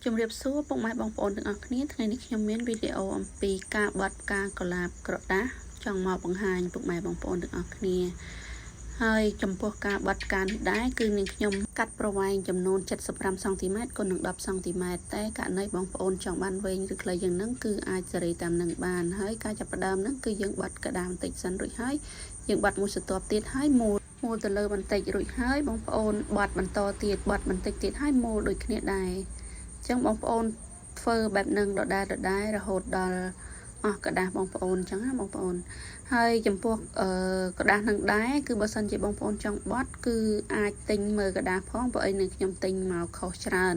ជំរាបសួរពុកម៉ែបងប្អូនទាំងអស់គ្នាថ្ងៃនេះខ្ញុំមានវីដេអូអំពីការបត់ការកលាបក្រដាសចង់មកបង្ហាញពុកម៉ែបងប្អូនទាំងអស់គ្នាហើយចំពោះការបត់ការនេះដែរគឺនាងខ្ញុំកាត់ប្រវែងចំនួន75សង់ទីម៉ែត្រគុណនឹង10សង់ទីម៉ែត្រតែករណីបងប្អូនចង់បានវែងឬខ្លីយ៉ាងហ្នឹងគឺអាចសេរីតាមនឹងបានហើយការចាប់ផ្ដើមហ្នឹងគឺយើងបត់កដាបន្តិចសិនរួចហើយយើងបត់មួយស្រទាប់ទៀតហើយមូលទៅលើបន្តិចរួចហើយបងប្អូនបត់បន្តទៀតបត់បន្តិចទៀតហើយមូលដូចគ្នាដែរចឹងបងប្អូនធ្វើបែបនឹងដដែលរហូតដល់អស់กระดาษបងប្អូនចឹងណាបងប្អូនហើយចំពោះกระดาษនឹងដែរគឺបើសិនជាបងប្អូនចង់បត់គឺអាចទិញមើលกระดาษផងព្រោះអីនឹងខ្ញុំទិញមកខុសច្រើន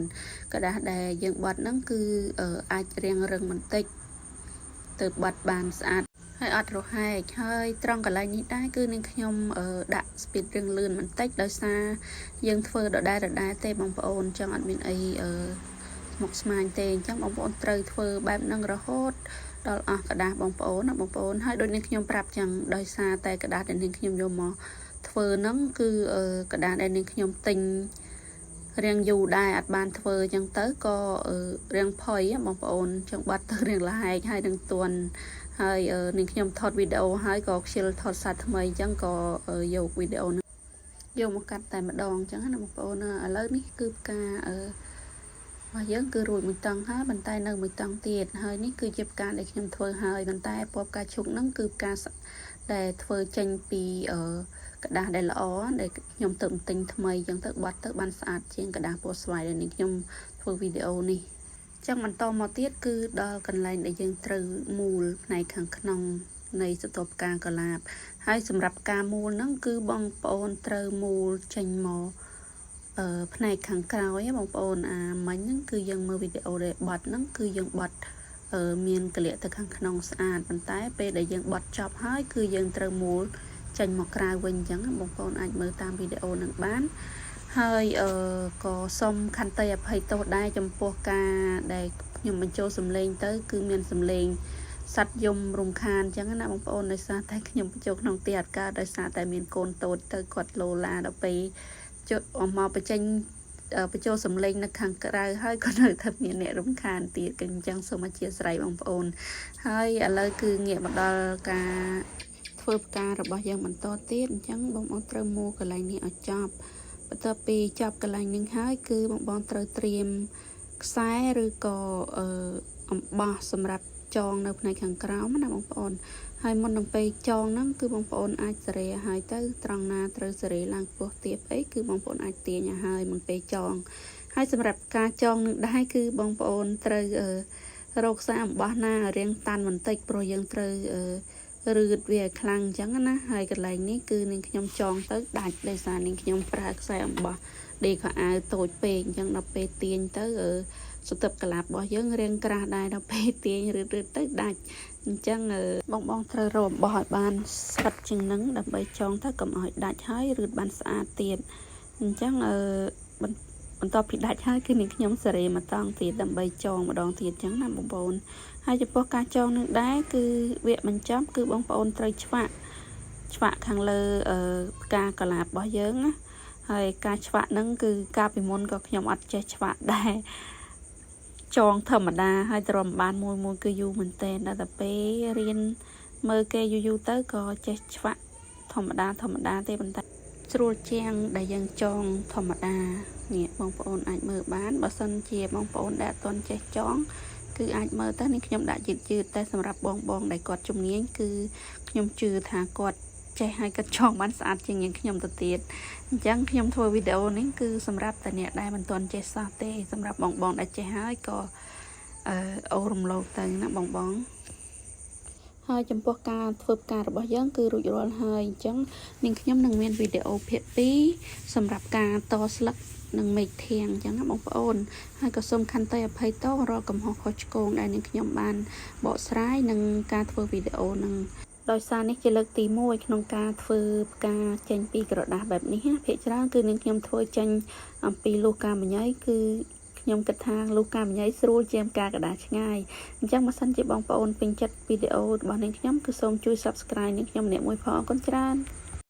กระดาษដែលយើងបត់ហ្នឹងគឺអាចរាងរឹងបន្តិចទៅបត់បានស្អាតហើយអត់រហែកហើយត្រង់កន្លែងនេះដែរគឺនឹងខ្ញុំដាក់ speed រៀងលឿនបន្តិចដោយសារយើងធ្វើដដែលទេបងប្អូនចឹងអត់មានអីមកស្មាញទេអញ្ចឹងបងប្អូនត្រូវធ្វើបែបហ្នឹងរហូតដល់អស់กระดาษបងប្អូនណាបងប្អូនហើយដូចនេះខ្ញុំប្រាប់ចឹងដោយសារតែกระดาษដែលនាងខ្ញុំយកមកធ្វើហ្នឹងគឺกระดาษដែលនាងខ្ញុំទិញរៀងយូរដែរអត់បានធ្វើអញ្ចឹងទៅក៏រៀងផុយបងប្អូនចឹងបាត់ទៅរៀងលហែកហើយនឹងទន់ហើយនាងខ្ញុំថតវីដេអូហើយក៏ខ្ជិលថតសាច់ថ្មីអញ្ចឹងក៏យកវីដេអូហ្នឹងយកមកកាត់តែម្ដងអញ្ចឹងណាបងប្អូនឥឡូវនេះគឺផ្ការបស់យើងគឺរួចមួយតង់ហើយបន្តែនៅមួយតង់ទៀតហើយនេះគឺជាផ្កាដែលខ្ញុំធ្វើហើយបន្តែពណ៌ផ្កាឈូកហ្នឹងគឺផ្កាដែលធ្វើចេញពីกระดาษដែលល្អដែលខ្ញុំទើបទិញថ្មីអញ្ចឹងទៅបត់ទៅបានស្អាតជាងกระดาษពណ៌ស្វាយដែលនេះខ្ញុំធ្វើវីដេអូនេះចឹងបន្តមកទៀតគឺដល់កន្លែងដែលយើងត្រូវមូលផ្នែកខាងក្នុងនៃស្រទាប់ផ្កាកលាបហើយសម្រាប់ការមូលហ្នឹងគឺបងប្អូនត្រូវមូលចេញមកផ្នែកខាងក្រោយបងប្អូនមិញហ្នឹងគឺយើងមើលវីដេអូដែលបត់ហ្នឹងគឺយើងបត់មានកលិយទៅខាងក្នុងស្អាតប៉ុន្តែពេលដែលយើងបត់ចប់ហើយគឺយើងត្រូវមូលចេញមកក្រៅវិញអញ្ចឹងបងប្អូនអាចមើលតាមវីដេអូហ្នឹងបានហើយក៏សូមខន្តីអភ័យទោសដែរចំពោះការដែលខ្ញុំបញ្ចូលសំឡេងទៅគឺមានសំឡេងសត្វយំរំខានអញ្ចឹងណាបងប្អូនដោយសារតែខ្ញុំបញ្ចូលក្នុងទីអត់កើតដោយសារតែមានកូនតូចទៅគាត់លោឡាដល់ពេលមកបញ្ចេញបញ្ចូលសំឡេងនៅខាងក្រៅហើយក៏នៅតែមានអ្នករំខានទៀតអញ្ចឹងសូមអធិស្ឋានបងប្អូនហើយឥឡូវគឺងាកមកដល់ការធ្វើផ្ការបស់យើងបន្តទៀតអញ្ចឹងបងប្អូនត្រូវមូលកន្លែងនេះឲ្យចប់បន្ទាប់ពីចប់កន្លែងនេះហើយគឺបងប្អូនត្រូវត្រៀមខ្សែឬក៏អំបោះសម្រាប់ចងនៅផ្នែកខាងក្រោមណាបងប្អូនហើយមុននឹងពេលចងហ្នឹងគឺបងប្អូនអាចសេរីឲ្យទៅត្រង់ណាត្រូវសេរីឡើងពោះទាបអីគឺបងប្អូនអាចទាញឲ្យហើយមុនពេលចងហើយសម្រាប់ការចងនឹងដែរគឺបងប្អូនត្រូវរកខ្សែអំបោះណារៀងតាន់បន្តិចព្រោះយើងត្រូវរឺតវាឲ្យខ្លាំងអញ្ចឹងណាហើយកន្លែងនេះគឺនាងខ្ញុំចងទៅដាច់ដោយសារនាងខ្ញុំប្រើខ្សែអំបោះដេកខោអាវតូចពេកអញ្ចឹងដល់ពេលទាញទៅស្រទាប់កលាបរបស់យើងរៀងក្រាស់ដែរដល់ពេលទាញរឺតទៅដាច់អញ្ចឹងបងត្រូវរកអំបោះឲ្យបានស្វិតជាងនឹងដើម្បីចងទៅកុំឲ្យដាច់ហើយរឺតបានស្អាតទៀតអញ្ចឹងបន្ទាប់ពីដាច់ហើយគឺនាងខ្ញុំសេរីមកតង់ទៀតដើម្បីចងម្ដងទៀតអញ្ចឹងណាបងប្អូនហើយចំពោះការចងនឹងដែរគឺវគ្គបញ្ចប់គឺបងប្អូនត្រូវឆ្វាក់ខាងលើផ្កាកលាបរបស់យើងណាហើយការឆ្វាក់ហ្នឹងគឺកាលពីមុនក៏ខ្ញុំអត់ចេះឆ្វាក់ដែរចងធម្មតាហើយទ្រាំបានមួយគឺយូរមែនតើដល់តែពេលរៀនមើលគេយូរទៅក៏ចេះឆ្វាក់ធម្មតាទេប៉ុន្តែស្រួលជាងដែលយើងចងធម្មតានេះបងប្អូនអាចមើលបានបើសិនជាបងប្អូនដែលអត់ទាន់ចេះចងគឺអាចមើលទៅនេះខ្ញុំដាក់យឺតតែសម្រាប់បងដែលគាត់ជំនាញគឺខ្ញុំជឿថាគាត់ចេះហើយគាត់ចងបានស្អាតជាងខ្ញុំទៅទៀតអញ្ចឹងខ្ញុំធ្វើវីដេអូនេះគឺសម្រាប់តែអ្នកដែលមិនទាន់ចេះសោះទេសម្រាប់បងដែលចេះហើយក៏អូរំលោភទៅណាបងហើយចំពោះការធ្វើផ្ការបស់យើងគឺរួចរាល់ហើយអញ្ចឹងនាងខ្ញុំនឹងមានវីដេអូភាគ2សម្រាប់ការតស្លឹកនិងមេឃធាងអញ្ចឹងណាបងប្អូនហើយក៏សូមខន្តីអភ័យទោសរាល់កំហុសខុសឆ្គងដែលនាងខ្ញុំបានបកស្រាយនឹងការធ្វើវីដេអូនឹងដោយសារនេះជាលើកទី1ក្នុងការធ្វើផ្កាចេញពីក្រដាសបែបនេះភាគច្រើនគឺនាងខ្ញុំធ្វើចេញអំពីលូកាមញ៉ៃគឺខ្ញុំគិតថាលូកាមញ៉ៃស្រួលជាងផ្កាក្រដាសឆ្ងាយអញ្ចឹងបើសិនជាបងប្អូនពេញចិត្តវីដេអូរបស់នាងខ្ញុំគឺសូមជួយ Subscribe នាងខ្ញុំម្នាក់មួយផងអរគុណច្រើន